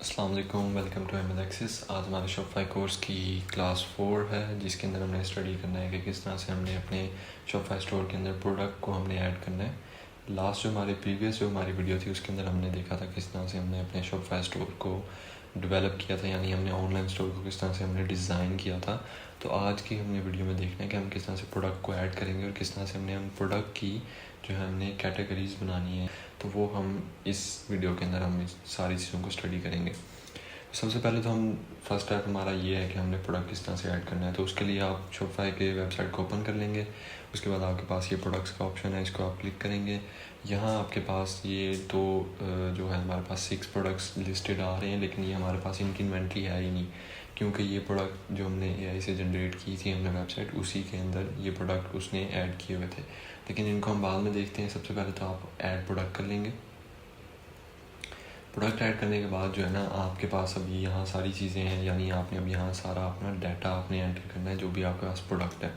अस्सलाम वालेकुम, welcome to M axis. आज हमारे शॉपिफाई कोर्स की क्लास 4 है, जिसके अंदर हमने स्टडी करना है कि किस तरह से हमने अपने शॉपिफाई स्टोर के अंदर प्रोडक्ट को हमने ऐड करना है। लास्ट जो हमारी वीडियो थी उसके अंदर हमने देखा था किस तरह से हमने अपने शॉपिफाई स्टोर को डेवलप किया था, यानी हमने ऑनलाइन स्टोर को किस तरह से हमने डिज़ाइन किया था। तो आज की हमने वीडियो में देखना है कि हम किस तरह से प्रोडक्ट को ऐड करेंगे और किस तरह से हमने हम प्रोडक्ट की जो है हमने कैटेगरीज बनानी है। तो वो हम इस वीडियो के अंदर हम इस सारी चीज़ों को स्टडी करेंगे। सबसे पहले तो हम फर्स्ट स्टेप हमारा ये है कि हमने प्रोडक्ट किस तरह से ऐड करना है। तो उसके लिए आप शॉपिफाई के वेबसाइट को ओपन कर लेंगे। उसके बाद आपके पास ये प्रोडक्ट्स का ऑप्शन है, इसको आप क्लिक करेंगे। यहाँ आपके पास ये तो जो है हमारे पास 6 प्रोडक्ट्स लिस्टेड आ रहे हैं, लेकिन ये हमारे पास इनकी इन्वेंट्री है ही नहीं, क्योंकि ये प्रोडक्ट जो हमने AI से जनरेट की थी हमने वेबसाइट, उसी के अंदर ये प्रोडक्ट उसने ऐड किए हुए थे। लेकिन इनको हम बाद में देखते हैं। सबसे पहले तो आप ऐड प्रोडक्ट कर लेंगे। प्रोडक्ट ऐड करने के बाद जो है ना आपके पास अभी यहाँ सारी चीज़ें हैं, यानी आपने अब यहाँ सारा अपना डाटा आपने एंटर करना है जो भी आपके पास प्रोडक्ट है।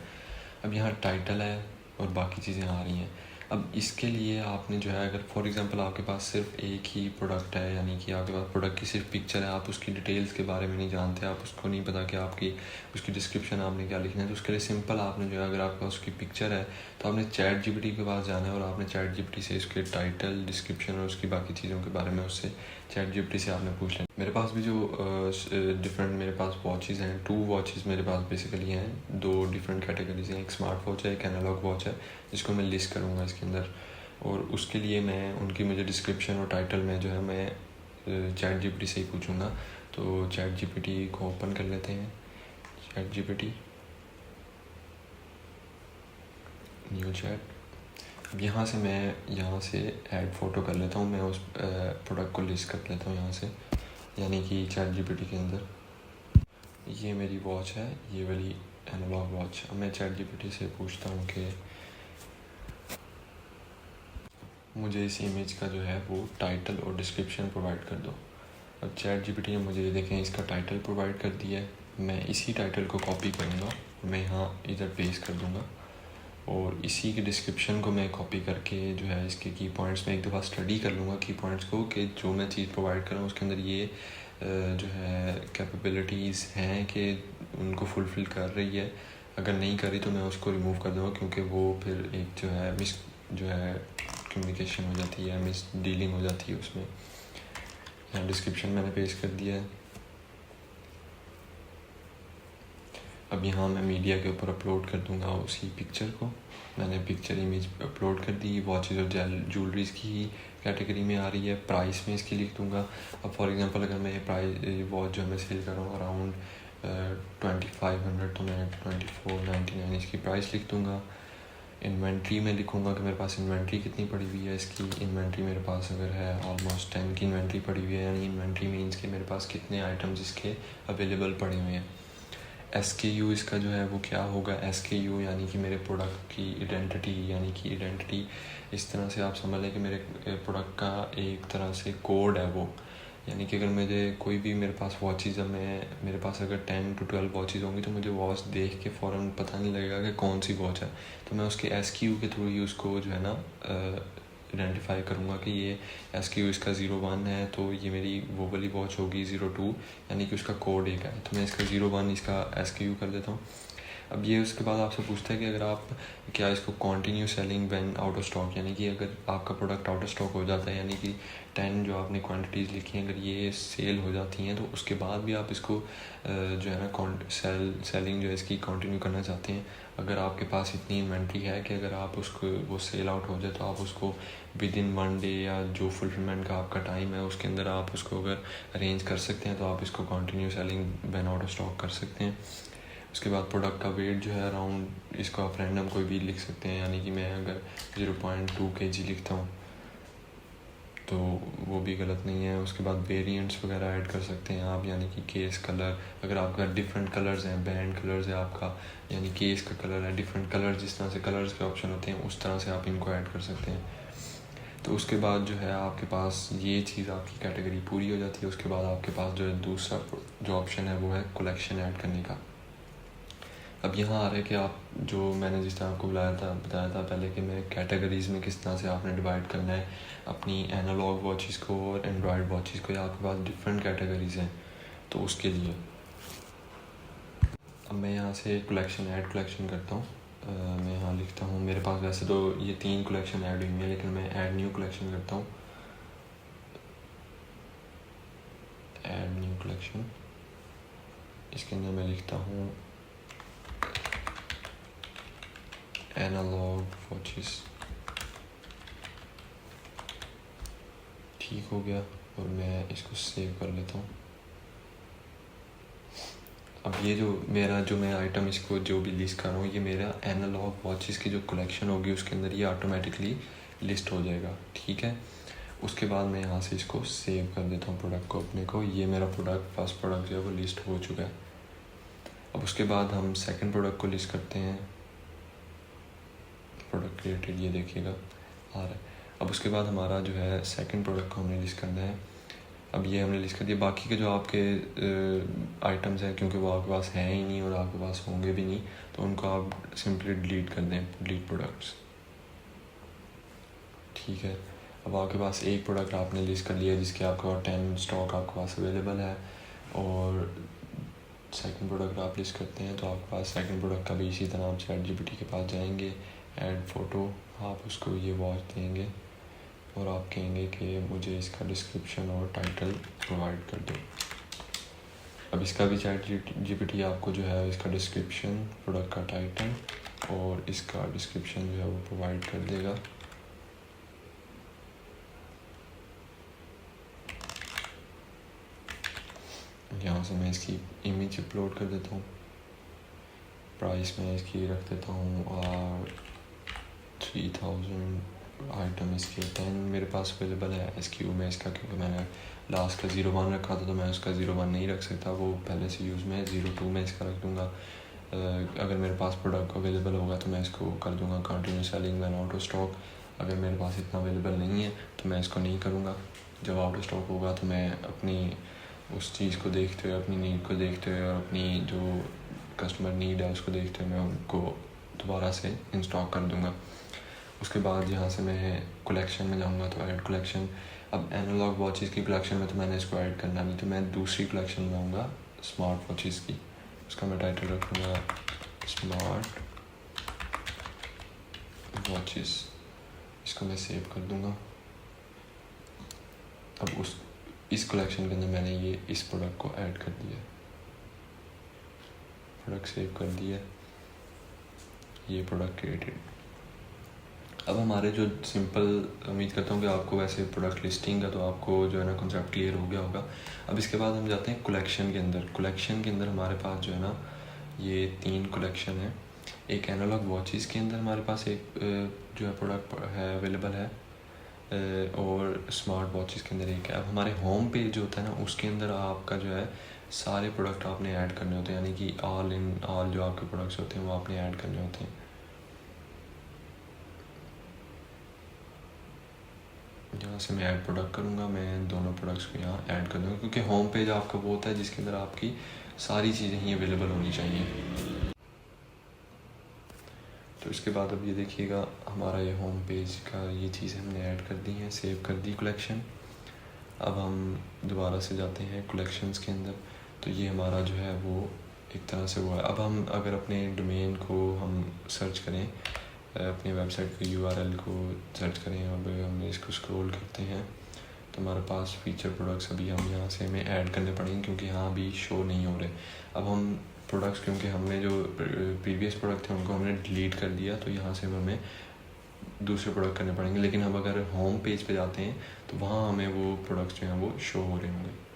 अब यहाँ टाइटल है और बाकी चीज़ें आ रही हैं। अब इसके लिए आपने जो है, अगर फॉर एग्जांपल आपके पास सिर्फ एक ही प्रोडक्ट है, यानी कि आपके पास प्रोडक्ट की सिर्फ पिक्चर है, आप उसकी डिटेल्स के बारे में नहीं जानते, आप उसको नहीं पता कि आपकी उसकी डिस्क्रिप्शन आपने क्या लिखना है, तो उसके लिए सिंपल आपने जो है, अगर आपके पास उसकी पिक्चर है तो आपने चैट जीपीटी के पास जाना है और आपने चैट जीपीटी से उसके टाइटल, डिस्क्रिप्शन और उसकी बाकी चीज़ों के बारे में उससे चैट जीपीटी से आपने पूछ लेना। मेरे पास भी जो डिफरेंट मेरे पास वॉचेज़ हैं, 2 वॉचेज़ मेरे पास बेसिकली हैं, 2 डिफरेंट कैटेगरीज हैं। एक स्मार्ट वॉच है, एक एनालॉग वॉच है, जिसको मैं लिस्ट करूँगा इसके अंदर। और उसके लिए मैं उनकी मुझे डिस्क्रिप्शन और टाइटल में जो है मैं चैट जीपीटी से ही पूछूंगा। तो चैट जीपीटी को ओपन कर लेते हैं। Chat GPT, new chat. अब यहाँ से मैं यहाँ से ऐड फ़ोटो कर लेता हूँ, मैं उस प्रोडक्ट को लिस्ट कर लेता हूँ यहाँ से, यानी कि चैट जीपीटी के अंदर। ये मेरी वॉच है, ये वाली एनालॉग वॉच। अब मैं चैट जीपीटी से पूछता हूँ कि मुझे इस इमेज का जो है वो टाइटल और डिस्क्रिप्शन प्रोवाइड कर दो। अब चैट जीपीटी ने मुझे ये देखें इसका टाइटल प्रोवाइड कर दिया है। मैं इसी टाइटल को कॉपी करूँगा, मैं यहाँ इधर पेस्ट कर दूँगा और इसी के डिस्क्रिप्शन को मैं कॉपी करके जो है इसके की पॉइंट्स में एक दफ़ा स्टडी कर लूँगा की पॉइंट्स को, कि जो मैं चीज़ प्रोवाइड कर रहा हूँ उसके अंदर ये जो है कैपेबिलिटीज़ हैं कि उनको फुलफ़िल कर रही है। अगर नहीं करी तो मैं उसको रिमूव कर दूँगा, क्योंकि वो फिर एक जो है जो है कम्युनिकेशन हो जाती है, मिस डीलिंग हो जाती है उसमें। यहाँ डिस्क्रिप्शन मैंने पेस्ट कर दिया है। अब यहाँ मैं मीडिया के ऊपर अपलोड कर दूँगा उसी पिक्चर को। मैंने पिक्चर इमेज अपलोड कर दी। वॉचेज़ और ज्वेलरीज़ की कैटेगरी में आ रही है। प्राइस में इसकी लिख दूँगा। अब फॉर एग्जांपल अगर मैं ये वॉच जो मैं सेल कर रहा हूँ अराउंड 2500, तो मैं 2499 इसकी प्राइस लिख दूँगा। इन्वेंट्री में लिखूँगा कि मेरे पास इन्वेंट्री कितनी पड़ी हुई है। इसकी इन्वेंट्री मेरे पास अगर है ऑलमोस्ट 10 की इन्वेंट्री पड़ी हुई है, यानी इन्वेंट्री मीन्स कि मेरे पास कितने आइटम्स इसके अवेलेबल पड़े हुए हैं। SKU इसका जो है वो क्या होगा, SKU यानी कि मेरे प्रोडक्ट की आइडेंटिटी, यानी कि आइडेंटिटी इस तरह से आप समझ लें कि मेरे प्रोडक्ट का एक तरह से कोड है वो। यानी कि अगर मुझे कोई भी मेरे पास वॉचेज़ है, मेरे पास अगर 10 to 12 वॉचेज़ होंगी तो मुझे वॉच देख के फ़ौरन पता नहीं लगेगा कि कौन सी वॉच है। तो मैं उसके SKU के थ्रू ही उसको जो है ना आइडेंटिफाई करूँगा कि ये SKU इसका 01 है, तो ये मेरी वो वाली वॉच होगी 02, यानी कि उसका कोड एक है। तो मैं इसका 01 इसका SKU कर देता हूँ। अब ये उसके बाद आपसे पूछता है कि अगर आप क्या इसको continue selling when out of stock, यानी कि अगर आपका प्रोडक्ट आउट ऑफ स्टॉक हो जाता है, यानी कि 10 जो आपने क्वांटिटीज़ लिखी हैं अगर ये सेल हो जाती हैं, तो उसके बाद भी आप इसको जो है ना सेलिंग जो है इसकी कंटिन्यू करना चाहते हैं। अगर आपके पास इतनी इन्वेंट्री है कि अगर आप उसको वो सेल आउट हो जाए तो आप उसको विद इन 1 डे या जो फुलफिलमेंट का आपका टाइम है उसके अंदर आप उसको अगर अरेंज कर सकते हैं तो आप इसको continue selling when out of stock कर सकते हैं। उसके बाद प्रोडक्ट का वेट जो है अराउंड, इसको आप रैंडम कोई भी लिख सकते हैं, यानी कि मैं अगर 0.2 kg लिखता हूँ तो वो भी गलत नहीं है। उसके बाद वेरिएंट्स वगैरह ऐड कर सकते हैं आप, यानी कि केस कलर, अगर आपका डिफरेंट कलर्स हैं, बैंड कलर्स है आपका, यानी केस का कलर है, डिफरेंट कलर्स जिस तरह से कलर्स के ऑप्शन होते हैं उस तरह से आप इनको ऐड कर सकते हैं। तो उसके बाद जो है आपके पास ये चीज़ आपकी कैटेगरी पूरी हो जाती है। उसके बाद आपके पास जो है दूसरा जो ऑप्शन है वो है कलेक्शन ऐड करने का। अब यहाँ आ रहा है कि आप जो मैंने जिस तरह आपको बताया था पहले कि मैं कैटेगरीज़ में किस तरह से आपने डिवाइड करना है अपनी एनालॉग वॉचेस को और एंड्रॉयड वॉचेस को, या आपके पास डिफरेंट कैटेगरीज़ हैं तो उसके लिए अब मैं यहाँ से ऐड कलेक्शन करता हूँ। मैं यहाँ लिखता हूँ, मेरे पास वैसे तो ये 3 कलेक्शन ऐड हुई हैं, लेकिन मैं ऐड न्यू कलेक्शन करता हूँ। ऐड न्यू कलेक्शन, इसके अंदर मैं लिखता हूँ एनालॉग वॉचेस। ठीक हो गया और मैं इसको सेव कर लेता हूँ। अब ये जो मैं आइटम इसको जो भी लिस्ट कर रहा हूँ, ये मेरा एनालॉग वॉचेस की जो कलेक्शन होगी उसके अंदर ये ऑटोमेटिकली लिस्ट हो जाएगा। ठीक है, उसके बाद मैं यहाँ से इसको सेव कर देता हूँ प्रोडक्ट को अपने को। ये मेरा फर्स्ट प्रोडक्ट जो है वो लिस्ट हो चुका है। अब उसके बाद हम सेकंड प्रोडक्ट को लिस्ट करते हैं। प्रोडक्ट रिलेटेड ये देखिएगा आ रहा है। अब उसके बाद हमारा जो है सेकंड प्रोडक्ट को हमने लिस्ट करना है। अब ये हमने लिस्ट कर दिया। बाकी के जो आपके आइटम्स हैं, क्योंकि वो आपके पास हैं ही नहीं और आपके पास होंगे भी नहीं, तो उनको आप सिंपली डिलीट कर दें, डिलीट प्रोडक्ट्स। ठीक है, अब आपके पास एक प्रोडक्ट आपने लिस्ट कर लिया जिसके आपका 10 स्टॉक आपके पास अवेलेबल है, और सेकंड प्रोडक्ट आप लिस्ट करते हैं तो आपके पास सेकंड प्रोडक्ट का भी इसी तरह आप ChatGPT के पास जाएंगे, ऐड फ़ोटो, आप उसको ये वॉच देंगे और आप कहेंगे कि मुझे इसका डिस्क्रिप्शन और टाइटल प्रोवाइड कर दो। अब इसका भी ChatGPT आपको जो है इसका डिस्क्रिप्शन, प्रोडक्ट का टाइटल और इसका डिस्क्रिप्शन जो है वो प्रोवाइड कर देगा। यहाँ से मैं इसकी इमेज अपलोड कर देता हूँ। प्राइस में इसकी रख देता हूँ और 3000। आइटम इसके 10 मेरे पास अवेलेबल है SKU में इसका, क्योंकि मैंने लास्ट का 01 रखा था तो मैं उसका 01 नहीं रख सकता, वो पहले से यूज़ में 02 में इसका रख दूँगा। अगर मेरे पास प्रोडक्ट अवेलेबल होगा तो मैं इसको कर दूँगा continue selling when out of stock. अगर मेरे पास इतना अवेलेबल नहीं है तो मैं इसको नहीं करूँगा। जब आउट ऑफ स्टॉक होगा तो मैं अपनी उस चीज़ को देखते हुए, अपनी नीड को देखते हुए और अपनी जो कस्टमर नीड है उसको देखते हुए मैं उनको दोबारा से इन स्टॉक कर दूँगा। उसके बाद यहाँ से मैं कलेक्शन में जाऊँगा तो ऐड कलेक्शन। अब एनालॉग वॉचेस की कलेक्शन में तो मैंने इसको ऐड करना नहीं, तो मैं दूसरी कलेक्शन में आऊँगा स्मार्ट वॉचेस की। उसका मैं टाइटल रखूँगा स्मार्ट वॉचेस। इसको मैं सेव कर दूँगा। अब इस कलेक्शन के अंदर मैंने ये इस प्रोडक्ट को ऐड कर दिया, प्रोडक्ट सेव कर दिया, ये प्रोडक्ट क्रिएटेड। अब हमारे जो सिंपल, उम्मीद करता हूँ कि आपको वैसे प्रोडक्ट लिस्टिंग का तो आपको जो है ना कॉन्सेप्ट क्लियर हो गया होगा। अब इसके बाद हम जाते हैं कलेक्शन के अंदर। कलेक्शन के अंदर हमारे पास जो है ना ये 3 कलेक्शन है। एक एनालॉग वॉचेस के अंदर हमारे पास एक जो है प्रोडक्ट है अवेलेबल है, और स्मार्ट वॉचेस के अंदर एक है। अब हमारे होम पेज जो होता है ना उसके अंदर आपका जो है सारे प्रोडक्ट आपने ऐड करने होते हैं, यानी कि ऑल जो आपके प्रोडक्ट्स होते हैं वो आपने ऐड करने होते हैं। यहाँ से मैं ऐड प्रोडक्ट करूँगा, मैं दोनों प्रोडक्ट्स को यहाँ ऐड कर दूँगा, क्योंकि होम पेज आपका वो होता है जिसके अंदर आपकी सारी चीज़ें ही अवेलेबल होनी चाहिए। तो इसके बाद अब ये देखिएगा हमारा ये होम पेज का ये चीज़ें हमने ऐड कर दी हैं, सेव कर दी कलेक्शन। अब हम दोबारा से जाते हैं कलेक्शंस के अंदर, तो ये हमारा जो है वो एक तरह से वो है। अब हम अगर अपने डोमेन को हम सर्च करें, अपनी वेबसाइट के URL को सर्च करें और हम इसको स्क्रॉल करते हैं तो हमारे पास फीचर प्रोडक्ट्स अभी हम यहाँ से हमें ऐड करने पड़ेंगे, क्योंकि यहाँ अभी शो नहीं हो रहे। अब हम प्रोडक्ट्स, क्योंकि हमने जो प्रीवियस प्रोडक्ट थे उनको हमने डिलीट कर दिया, तो यहाँ से हमें दूसरे प्रोडक्ट करने पड़ेंगे। लेकिन हम अगर होम पेज पे जाते हैं तो वहाँ हमें वो प्रोडक्ट्स जो हैं वो शो हो रहे होंगे।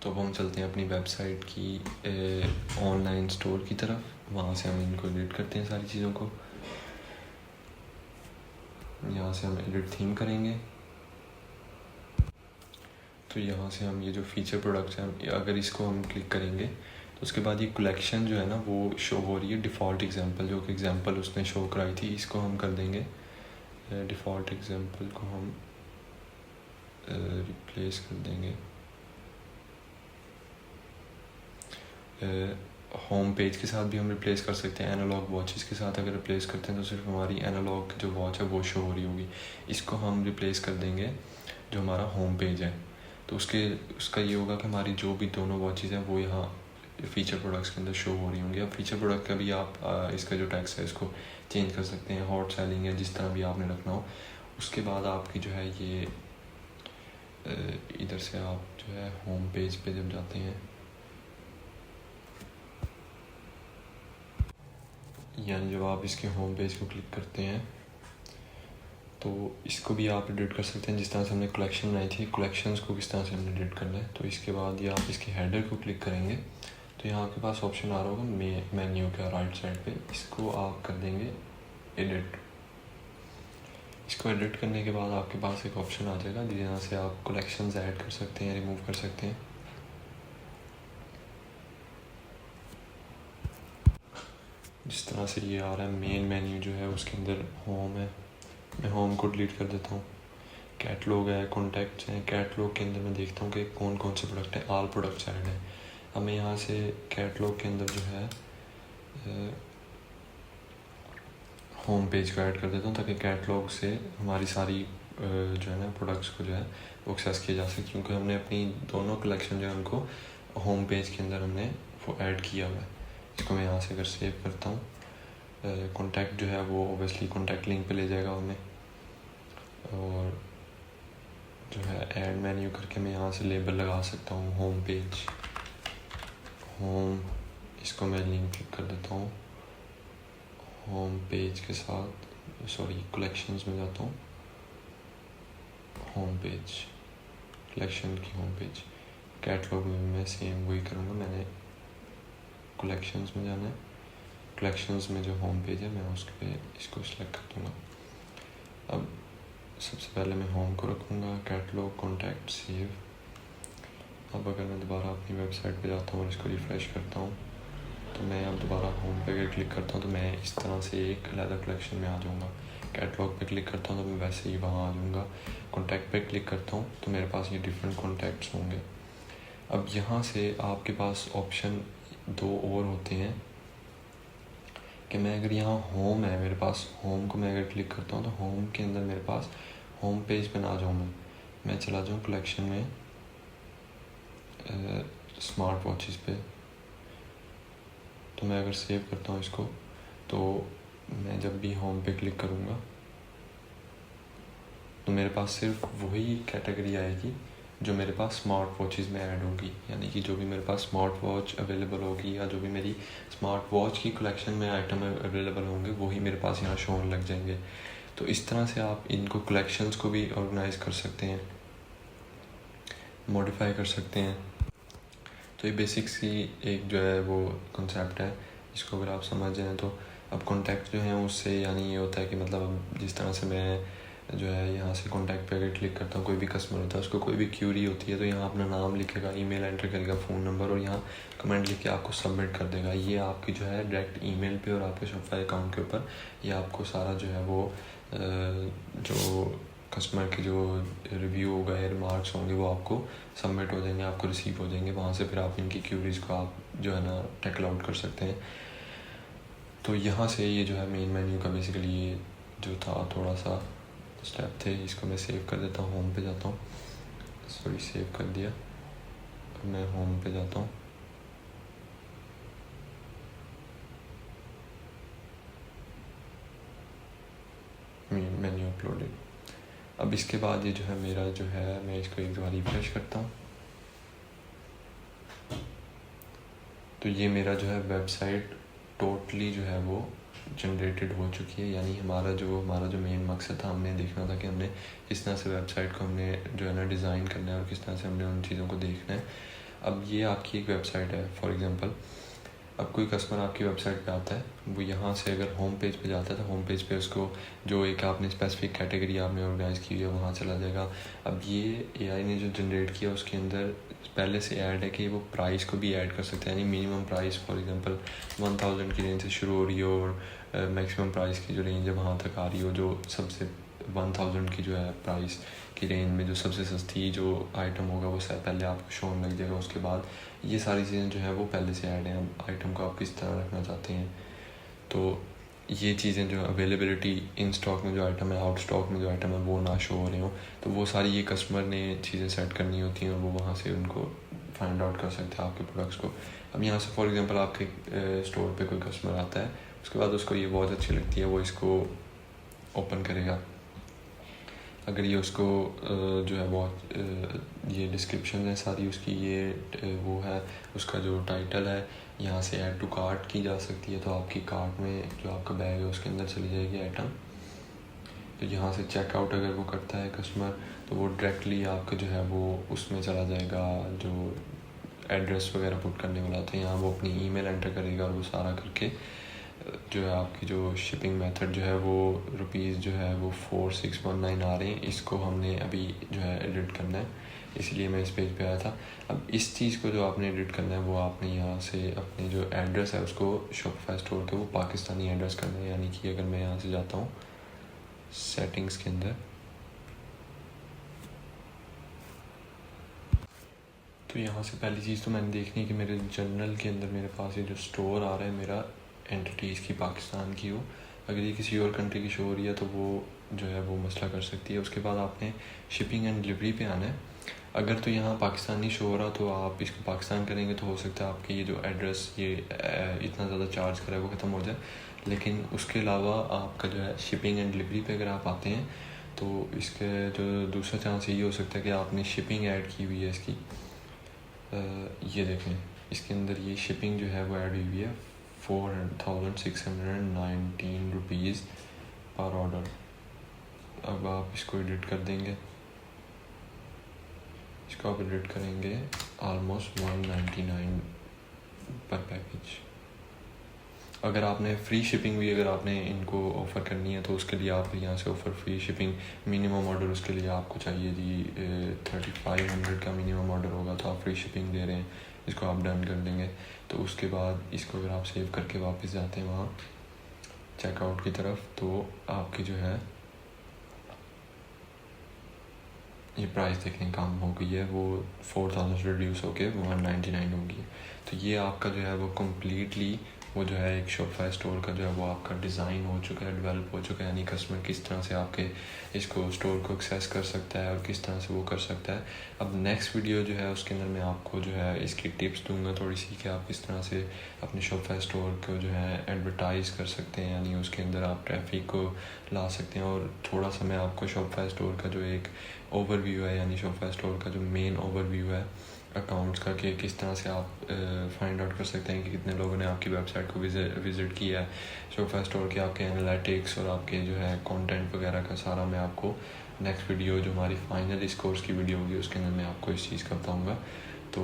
तो अब हम चलते हैं अपनी वेबसाइट की ऑनलाइन स्टोर की तरफ। वहाँ से हम इनको एडिट करते हैं सारी चीज़ों को। यहाँ से हम एडिट थीम करेंगे, तो यहाँ से हम ये जो फीचर प्रोडक्ट्स हैं अगर इसको हम क्लिक करेंगे तो उसके बाद ये कलेक्शन जो है ना वो शो हो रही है। डिफ़ॉल्ट एग्जांपल, जो कि एग्जांपल उसने शो कराई थी, इसको हम कर देंगे डिफ़ॉल्ट एग्जांपल को हम रिप्लेस कर देंगे होम पेज के साथ भी हम रिप्लेस कर सकते हैं। एनालॉग वॉचेस के साथ अगर रिप्लेस करते हैं तो सिर्फ हमारी एनालॉग जो वॉच है वो शो हो रही होगी। इसको हम रिप्लेस कर देंगे जो हमारा होम पेज है। तो उसका ये होगा कि हमारी जो भी दोनों वॉचेस हैं वो यहाँ फ़ीचर प्रोडक्ट्स के अंदर शो हो रही होंगी। अब फीचर प्रोडक्ट का भी आप इसका जो टैक्स है इसको चेंज कर सकते हैं, हॉट सेलिंग है, जिस तरह भी आपने रखना हो। उसके बाद आपकी जो है ये इधर से आप जो है होम पेज पे जब जाते हैं, यानी जब आप इसके होम पेज को क्लिक करते हैं तो इसको भी आप एडिट कर सकते हैं। जिस तरह से हमने कलेक्शन बनाई थी, कलेक्शंस को किस तरह से हमने एडिट करना है। तो इसके बाद ये आप इसके हेडर को क्लिक करेंगे तो यहाँ आपके पास ऑप्शन आ रहा होगा मेन्यू का राइट साइड पे, इसको आप कर देंगे एडिट। इसको एडिट करने के बाद आपके पास एक ऑप्शन आ जाएगा जहाँ से आप कलेक्शंस ऐड कर सकते हैं, रिमूव कर सकते हैं। जिस तरह से ये आ रहा है मेन मेन्यू जो है उसके अंदर होम है, मैं होम को डिलीट कर देता हूँ। कैटलॉग है, कॉन्टैक्ट्स हैं, कैटलॉग के अंदर मैं देखता हूँ कि कौन कौन से प्रोडक्ट हैं, ऑल प्रोडक्ट्स ऐड हैं। अब मैं यहाँ से कैटलॉग के अंदर जो है होम पेज को ऐड कर देता हूँ ताकि कैटलॉग से हमारी सारी जो है ना प्रोडक्ट्स को जो है वो एक्सेस किया जा सके, क्योंकि हमने अपनी दोनों कलेक्शन जो है उनको होम पेज के अंदर हमने वो ऐड किया हुआ है। इसको मैं यहाँ से अगर सेव करता हूँ, कॉन्टैक्ट जो है वो ओबियसली कॉन्टैक्ट लिंक पे ले जाएगा हमें, और जो है ऐड मेन्यू करके मैं यहाँ से लेबल लगा सकता हूँ होम पेज, होम। इसको मैं लिंक क्लिक कर देता हूँ होम पेज के साथ, सॉरी कलेक्शंस में जाता हूँ, होम पेज, कलेक्शन की होम पेज। कैटलॉग में मैं सेम वही करूँगा, मैंने कलेक्शंस में जाना है, कलेक्शंस में जो होम पेज है मैं उसके इसको सिलेक्ट कर दूँगा। अब सबसे पहले मैं होम को रखूँगा, कैटलॉग, कॉन्टैक्ट, सेव। अब अगर मैं दोबारा अपनी वेबसाइट पे जाता हूँ और इसको रिफ़्रेश करता हूँ तो मैं अब दोबारा होम पे अगर क्लिक करता हूँ तो मैं इस तरह से एक अलग कलेक्शन में आ जाऊँगा। कैटलॉग पे क्लिक करता हूँ तो मैं वैसे ही वहाँ आ जाऊँगा। कॉन्टैक्ट पे क्लिक करता हूँ तो मेरे पास ये डिफरेंट कॉन्टैक्ट्स होंगे। अब यहाँ से आपके पास ऑप्शन दो और होते हैं कि मैं अगर यहाँ होम है मेरे पास, होम को मैं अगर क्लिक करता हूँ तो होम के अंदर मेरे पास होम पेज पे ना आ जाऊँ, मैं चला जाऊँ कलेक्शन में स्मार्ट वॉचेस पे। तो मैं अगर सेव करता हूँ इसको तो मैं जब भी होम पे क्लिक करूँगा तो मेरे पास सिर्फ वही कैटेगरी आएगी जो मेरे पास स्मार्ट वॉचेस में ऐड होगी, यानी कि जो भी मेरे पास स्मार्ट वॉच अवेलेबल होगी या जो भी मेरी स्मार्ट वॉच की कलेक्शन में आइटम अवेलेबल होंगे वही मेरे पास यहाँ शो होने लग जाएंगे। तो इस तरह से आप इनको कलेक्शंस को भी ऑर्गेनाइज कर सकते हैं, मॉडिफाई कर सकते हैं। तो ये बेसिक सी एक जो है वो कॉन्सेप्ट है, इसको अगर आप समझ जाएँ तो। अब कॉन्टैक्ट जो हैं उससे यानी ये होता है कि मतलब जिस तरह से मैं जो है यहाँ से कॉन्टैक्ट पे अगर क्लिक करता हूँ, कोई भी कस्टमर होता है उसको कोई भी क्यूरी होती है तो यहाँ अपना नाम लिखेगा, ईमेल एंटर करेगा, फ़ोन नंबर, और यहाँ कमेंट लिख के आपको सबमिट कर देगा। ये आपकी जो है डायरेक्ट ईमेल पे और आपके शॉपिफाई अकाउंट के ऊपर ये आपको सारा जो है वो जो कस्टमर के जो रिव्यू होगा या रिमार्क्स होंगे वो आपको सबमिट हो जाएंगे, आपको रिसीव हो जाएंगे। वहाँ से फिर आप इनकी क्यूरीज़ को आप जो है ना टैकल आउट कर सकते हैं। तो यहाँ से ये जो है मेन मेन्यू का बेसिकली ये जो था थोड़ा सा स्टेप थे। इसको मैं सेव कर देता हूँ, होम पे जाता हूँ, सॉरी सेव कर दिया, मैं होम पे जाता हूँ। Menu uploaded. अब इसके बाद ये जो है मेरा जो है मैं इसको एक बार रिफ्रेश करता हूँ तो ये मेरा जो है वेबसाइट टोटली जो है वो जनरेटेड हो चुकी है। यानी हमारा जो मेन मकसद था, हमने देखना था कि हमने किस तरह से वेबसाइट को हमने जो है ना डिज़ाइन करना है और किस तरह से हमने उन चीज़ों को देखना है। अब ये आपकी एक वेबसाइट है फॉर एग्ज़ाम्पल, अब कोई कस्टमर आपकी वेबसाइट पे आता है, वो यहाँ से अगर होम पेज पे जाता है तो होम पेज पे उसको जो एक आपने स्पेसिफिक कैटेगरी आपने ऑर्गेनाइज़ की है वहाँ चला जाएगा। अब ये एआई ने जो जनरेट किया उसके अंदर पहले से ऐड है कि वो प्राइस को भी ऐड कर सकते हैं, यानी मिनिमम प्राइस फॉर एग्जांपल 1000 की रेंज से शुरू हो रही हो और मैक्सिमम प्राइस की जो रेंज है वहाँ तक आ रही हो, जो सबसे 1000 की जो है प्राइस की रेंज में जो सबसे सस्ती जो आइटम होगा वो पहले आपको शो होने लग जाएगा। उसके बाद ये सारी चीज़ें जो है वो पहले से ऐड हैं। अब आइटम को आप किस तरह रखना चाहते हैं, तो ये चीज़ें जो अवेलेबिलिटी, इन स्टॉक में जो आइटम है, आउट स्टॉक में जो आइटम है वो ना शो हो रहे हो, तो वो सारी ये कस्टमर ने चीज़ें सेट करनी होती हैं और वो वहाँ से उनको फाइंड आउट कर सकते हैं आपके प्रोडक्ट्स को। अब यहाँ से फॉर एग्जांपल आपके स्टोर पे कोई कस्टमर आता है, उसके बाद उसको ये वॉच अच्छी लगती है, वो इसको ओपन करेगा। अगर ये उसको जो है बहुत ये डिस्क्रिप्शन है सारी उसकी, ये वो है उसका जो टाइटल है, यहाँ से ऐड टू कार्ट की जा सकती है, तो आपकी कार्ट में जो आपका बैग है उसके अंदर चली जाएगी आइटम। तो यहाँ से चेकआउट अगर वो करता है कस्टमर, तो वो डायरेक्टली आपका जो है वो उसमें चला जाएगा जो एड्रेस वगैरह पुट करने वाला था, यहाँ वो अपनी ईमेल एंटर करेगा और वो सारा करके जो है आपकी जो शिपिंग मेथड जो है वो रुपीज़ जो है वो 4619 आ रहे हैं। इसको हमने अभी जो है एडिट करना है, इसलिए मैं इस पेज पे आया था। अब इस चीज़ को जो आपने एडिट करना है वो आपने यहाँ से अपने जो एड्रेस है उसको शॉपिफाई स्टोर के वो पाकिस्तानी एड्रेस करना है। यानी कि अगर मैं यहाँ से जाता हूँ सेटिंग्स के अंदर, तो यहाँ से पहली चीज़ तो मैंने देखनी है कि मेरे जर्नल के अंदर मेरे पास ये जो स्टोर आ रहा है मेरा एंटिटीज़ की पाकिस्तान की हो। अगर ये किसी और कंट्री की शो हो रही है तो वो जो है वो मसला कर सकती है। उसके बाद आपने शिपिंग एंड डिलीवरी पे आना है। अगर तो यहाँ पाकिस्तानी शो हो रहा तो आप इसको पाकिस्तान करेंगे तो हो सकता है आपके ये जो एड्रेस ये इतना ज़्यादा चार्ज करे वो ख़त्म हो जाए। लेकिन उसके अलावा आपका जो है शिपिंग एंड डिलीवरी पे अगर आप आते हैं तो इसके जो दूसरा चांस ये हो सकता है कि आपने शिपिंग ऐड की हुई है इसकी। ये देखें इसके अंदर ये शिपिंग जो है वो ऐड हुई है 4619 रुपीज़ पर ऑर्डर। अब आप इसको एडिट कर देंगे, इसको आप एडिट करेंगे ऑलमोस्ट 199 पर पैकेज। अगर आपने फ्री शिपिंग भी अगर आपने इनको ऑफ़र करनी है तो उसके लिए आप यहाँ से offer free shipping minimum order उसके लिए आपको चाहिए जी 3500 का मिनिमम ऑर्डर होगा तो आप फ्री शिपिंग दे रहे हैं, इसको आप डन कर देंगे। तो उसके बाद इसको अगर आप सेव करके वापस जाते हैं वहाँ चेकआउट की तरफ, तो आपकी जो है ये प्राइस देखें कम हो गई है, वो 4000 से रिड्यूस होके 199 हो गई है। तो ये आपका जो है वो कम्प्लीटली वो जो है एक शॉपिफाई स्टोर का जो है वो आपका डिज़ाइन हो चुका है, डेवलप हो चुका है। यानी कस्टमर किस तरह से आपके इसको स्टोर को एक्सेस कर सकता है और किस तरह से वो कर सकता है। अब नेक्स्ट वीडियो जो है उसके अंदर मैं आपको जो है इसकी टिप्स दूंगा थोड़ी सी कि आप किस तरह से अपने शॉपिफाई स्टोर को जो है एडवर्टाइज़ कर सकते हैं, यानी उसके अंदर आप ट्रैफिक को ला सकते हैं। और थोड़ा सा मैं आपको शॉपिफाई स्टोर का जो एक ओवरव्यू है, यानी शॉपिफाई स्टोर का जो मेन ओवरव्यू है अकाउंट्स का, कि किस तरह से आप फाइंड आउट कर सकते हैं कि कितने लोगों ने आपकी वेबसाइट को विज़िट किया है, शॉपिफाई स्टोर के आपके एनालिटिक्स और आपके जो है कंटेंट वगैरह का सारा मैं आपको नेक्स्ट वीडियो जो हमारी फाइनल इस कोर्स की वीडियो होगी उसके अंदर मैं आपको इस चीज़ का बताऊँगा। तो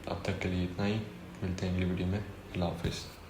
अब तक के लिए इतना ही, मिलते हैं अगली वीडियो में। अल्लाह हाफिज़।